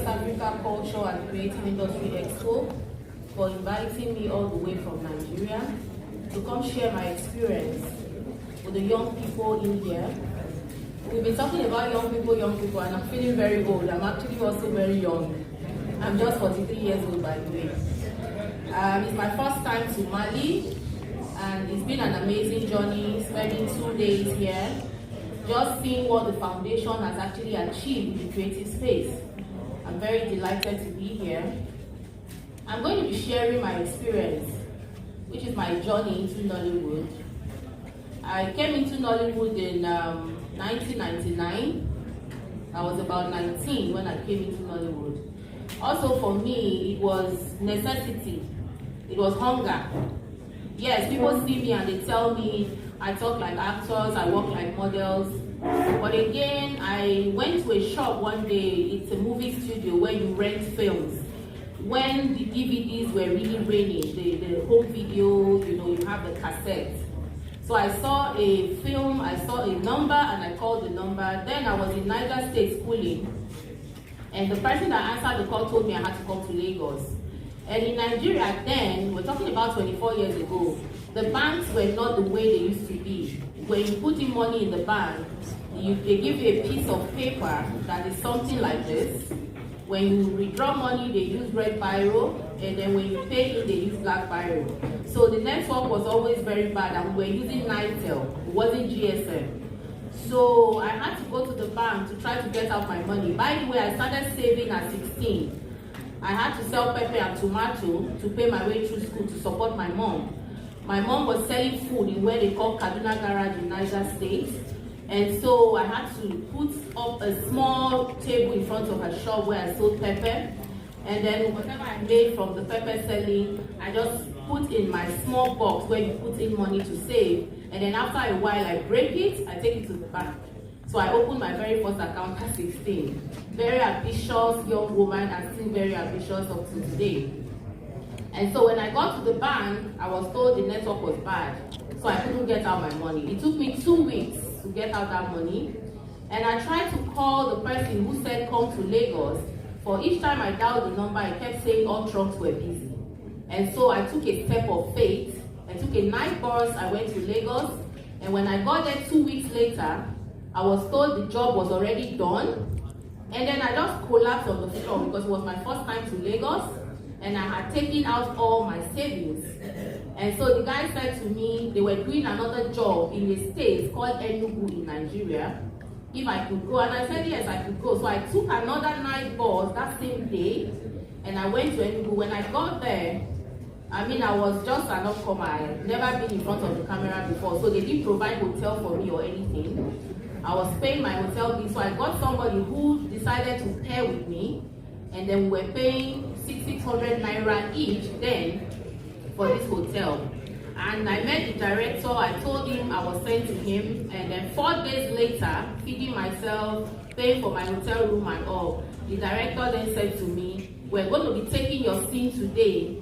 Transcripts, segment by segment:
West Africa Culture and Creative Industry Expo for inviting me all the way from Nigeria to come share my experience with the young people in here. We've been talking about young people, and I'm feeling very old. I'm actually also very young. I'm just 43 years old, by the way. It's my first time to Mali, and it's been an amazing journey, spending 2 days here, just seeing what the foundation has actually achieved in the creative space. I'm very delighted to be here. I'm going to be sharing my experience, which is my journey into Nollywood. I came into Nollywood in 1999. I was about 19 when I came into Nollywood. Also for me, it was necessity. It was hunger. Yes, people see me and they tell me I talk like actors, I walk like models. But again, I went to a shop one day. It's a movie studio where you rent films. When the DVDs were really raining, the home video, you have the cassette. So I saw a film, I saw a number, and I called the number. Then I was in Niger State schooling, and the person that answered the call told me I had to come to Lagos. And in Nigeria then, we're talking about 24 years ago, the banks were not the way they used to be. When you put in money in the bank, they give you a piece of paper that is something like this. When you withdraw money, they use red biro, and then when you pay in, they use black biro. So the network was always very bad, and we were using Nitel. It wasn't GSM. So I had to go to the bank to try to get out my money. By the way, I started saving at 16. I had to sell pepper and tomato to pay my way through school to support my mom. My mom was selling food in where they call Kaduna Garage in Niger State. And so I had to put up a small table in front of her shop where I sold pepper. And then whatever I made from the pepper selling, I just put in my small box where you put in money to save. And then after a while, I break it, I take it to the bank. So I opened my very first account at 16. Very ambitious young woman, and still very ambitious up to today. And so when I got to the bank, I was told the network was bad. So I couldn't get out my money. It took me 2 weeks to get out that money. And I tried to call the person who said come to Lagos. For each time I dialed the number, I kept saying all trunks were busy. And so I took a step of faith. I took a night bus, I went to Lagos. And when I got there 2 weeks later, I was told the job was already done. And then I just collapsed on the floor because it was my first time to Lagos. And I had taken out all my savings. And so the guy said to me, they were doing another job in a state called Enugu in Nigeria, if I could go. And I said, yes, I could go. So I took another night bus that same day, and I went to Enugu. When I got there, I was just an upcomer. I had never been in front of the camera before, so they didn't provide hotel for me or anything. I was paying my hotel bill, so I got somebody who decided to pair with me, and then we were paying 600 naira each then for this hotel. And I met the director, I told him I was sent to him, and then 4 days later, feeding myself, paying for my hotel room and all, the director then said to me, we're going to be taking your scene today,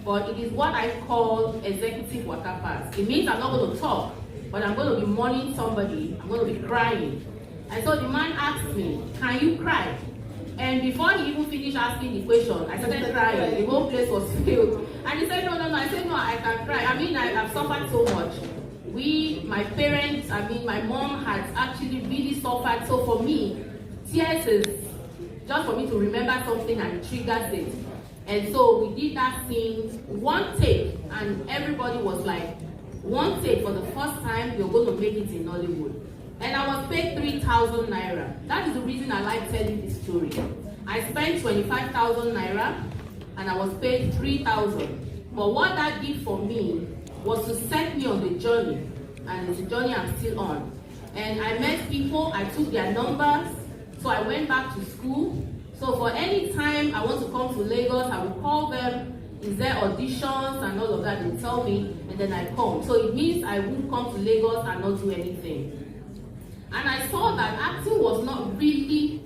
but it is what I call executive water pass. It means I'm not going to talk, but I'm going to be mourning somebody, I'm going to be crying. And so the man asked me, can you cry? And before he even finished asking the question, I started crying. The whole place was filled. And he said, no. I said, no, I can cry. I've suffered so much. My parents, my mom has actually really suffered. So for me, tears is just for me to remember something and it triggers it. And so we did that scene, one take, and everybody was like, one take for the first time, you're going to make it in Nollywood. And I was paid 3,000 naira. That is the reason I like telling this story. I spent 25,000 naira and I was paid 3,000. But what that did for me was to set me on the journey. And it's a journey I'm still on. And I met people, I took their numbers, so I went back to school. So for any time I want to come to Lagos, I will call them, is there auditions and all of that, they tell me, and then I come. So it means I won't come to Lagos and not do anything. And I saw that acting was not really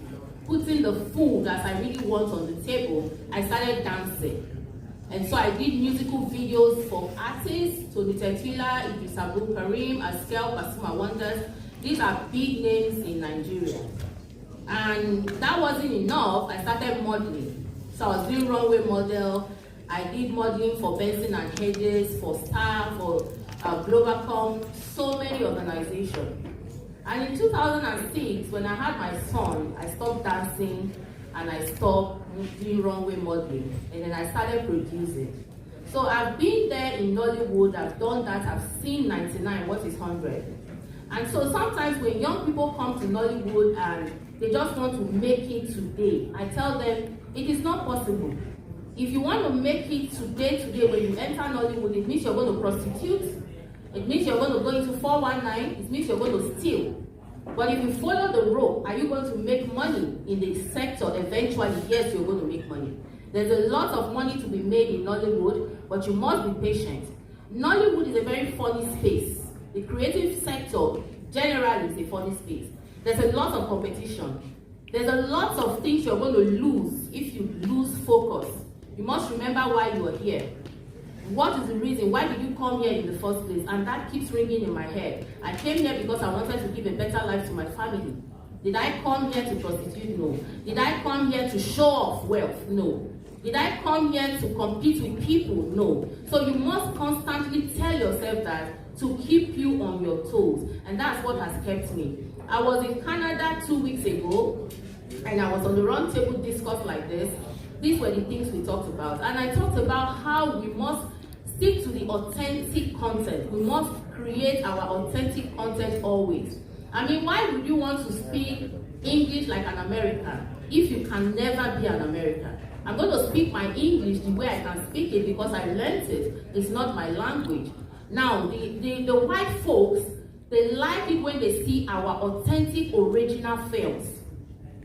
putting the food as I really want on the table. I started dancing. And so I did musical videos for artists, Tony Tetila, Idris Abdul Karim, Askel, Pasuma Wonders. These are big names in Nigeria. And that wasn't enough. I started modeling. So I was doing runway model. I did modeling for Benson and Hedges, for Star, for Globalcom, so many organizations. And in 2006, when I had my son, I stopped dancing and I stopped doing runway modeling. And then I started producing. So I've been there in Nollywood, I've done that, I've seen 99, what is 100. And so sometimes when young people come to Nollywood and they just want to make it today, I tell them it is not possible. If you want to make it today, when you enter Nollywood, it means you're going to prostitute, it means you're going to go into 419, it means you're going to steal. But if you follow the rope, are you going to make money in the sector eventually? Yes, you're going to make money. There's a lot of money to be made in Nollywood, but you must be patient. Nollywood is a very funny space. The creative sector generally is a funny space. There's a lot of competition. There's a lot of things you're going to lose if you lose focus. You must remember why you are here. What is the reason? Why did you come here in the first place? And that keeps ringing in my head. I came here because I wanted to give a better life to my family. Did I come here to prostitute? No. Did I come here to show off wealth? No. Did I come here to compete with people? No. So you must constantly tell yourself that to keep you on your toes. And that's what has kept me. I was in Canada 2 weeks ago, and I was on the round table discuss like this. These were the things we talked about. And I talked about how we must stick to the authentic content. We must create our authentic content always. I mean, why would you want to speak English like an American if you can never be an American? I'm going to speak my English the way I can speak it because I learned it. It's not my language. Now, the white folks, they like it when they see our authentic original films.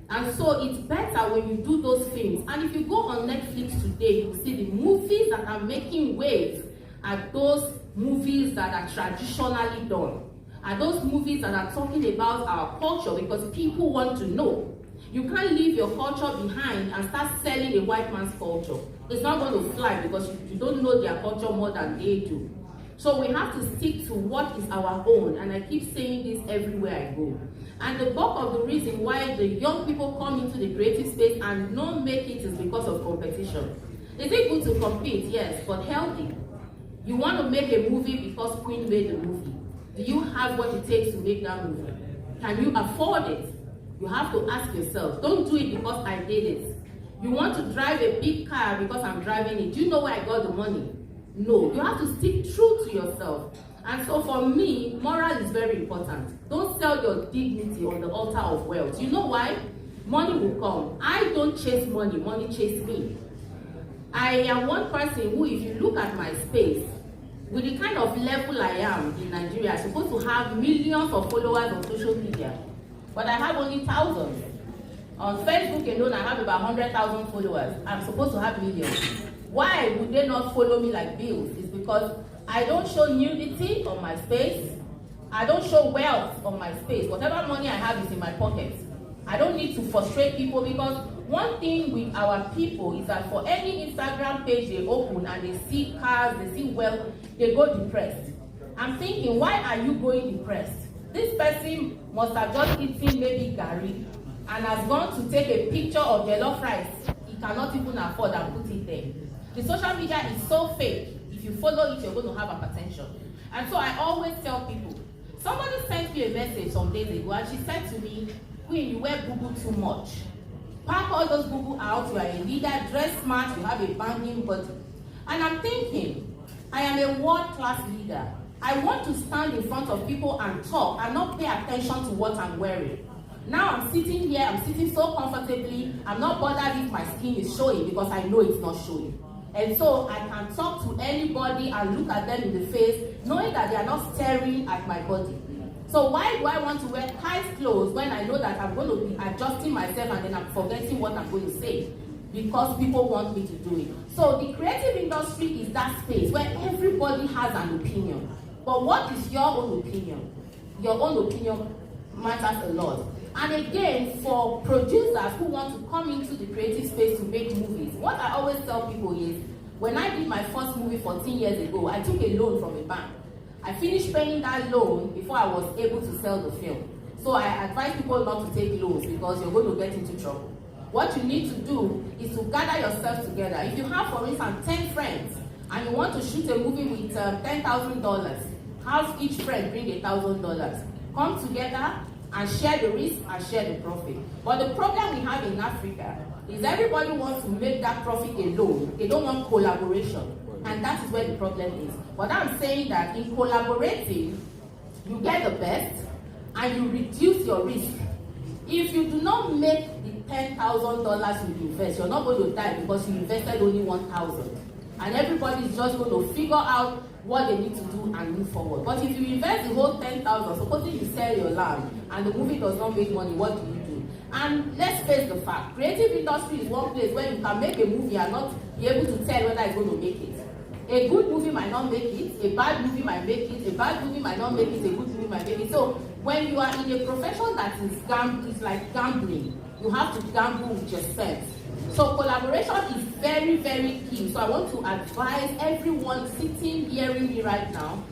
And so it's better when you do those films. And if you go on Netflix today, you see the movies that are making waves are those movies that are traditionally done. Are those movies that are talking about our culture because people want to know. You can't leave your culture behind and start selling a white man's culture. It's not going to fly because you don't know their culture more than they do. So we have to stick to what is our own. And I keep saying this everywhere I go. And the bulk of the reason why the young people come into the creative space and not make it is because of competition. Is it good to compete? Yes, but healthy. You want to make a movie because Queen made the movie. Do you have what it takes to make that movie? Can you afford it? You have to ask yourself. Don't do it because I did it. You want to drive a big car because I'm driving it. Do you know where I got the money? No. You have to stick true to yourself. And so for me, moral is very important. Don't sell your dignity on the altar of wealth. You know why? Money will come. I don't chase money. Money chase me. I am one person who, if you look at my space, with the kind of level I am in Nigeria, I'm supposed to have millions of followers on social media. But I have only thousands. On Facebook alone, I have about 100,000 followers. I'm supposed to have millions. Why would they not follow me like bills? It's because I don't show nudity on my space. I don't show wealth on my space. Whatever money I have is in my pocket. I don't need to frustrate people because one thing with our people is that for any Instagram page they open and they see cars, they see wealth, they go depressed. I'm thinking, why are you going depressed? This person must have just eaten maybe gari and has gone to take a picture of jollof rice. He cannot even afford and put it there. The social media is so fake. If you follow it, you're going to have hypertension. And so I always tell people, somebody sent me a message some days ago and she said to me, Queen, you wear boo-boo too much. Pack all those boo-boo out, you are a leader, dress smart, you have a banging body. And I'm thinking, I am a world-class leader. I want to stand in front of people and talk and not pay attention to what I'm wearing. Now I'm sitting here, I'm sitting so comfortably, I'm not bothered if my skin is showing because I know it's not showing. And so I can talk to anybody and look at them in the face, knowing that they are not staring at my body. So why do I want to wear tight clothes when I know that I'm going to be adjusting myself and then I'm forgetting what I'm going to say? Because people want me to do it. So the creative industry is that space where everybody has an opinion. But what is your own opinion? Your own opinion matters a lot. And again, for producers who want to come into the creative space to make movies, what I always tell people is, when I did my first movie 14 years ago, I took a loan from a bank. I finished paying that loan before I was able to sell the film. So I advise people not to take loans because you're going to get into trouble. What you need to do is to gather yourself together. If you have, for instance, 10 friends and you want to shoot a movie with $10,000, have each friend bring $1,000. Come together and share the risk and share the profit. But the problem we have in Africa is everybody wants to make that profit alone. They don't want collaboration. And that is where the problem is. But I'm saying that in collaborating, you get the best and you reduce your risk. If you do not make the $10,000 you invest, you're not going to die because you invested only 1,000. And everybody is just going to figure out what they need to do and move forward. But if you invest the whole 10,000, supposing you sell your land and the movie does not make money, what do you do? And let's face the fact, creative industry is one place where you can make a movie and not be able to tell whether it's going to make it. A good movie might not make it, a bad movie might make it, a bad movie might not make it, a good movie might make it. So when you are in a profession that is it's like gambling, you have to gamble with yourself. So collaboration is very, very key. So I want to advise everyone sitting hearing me right now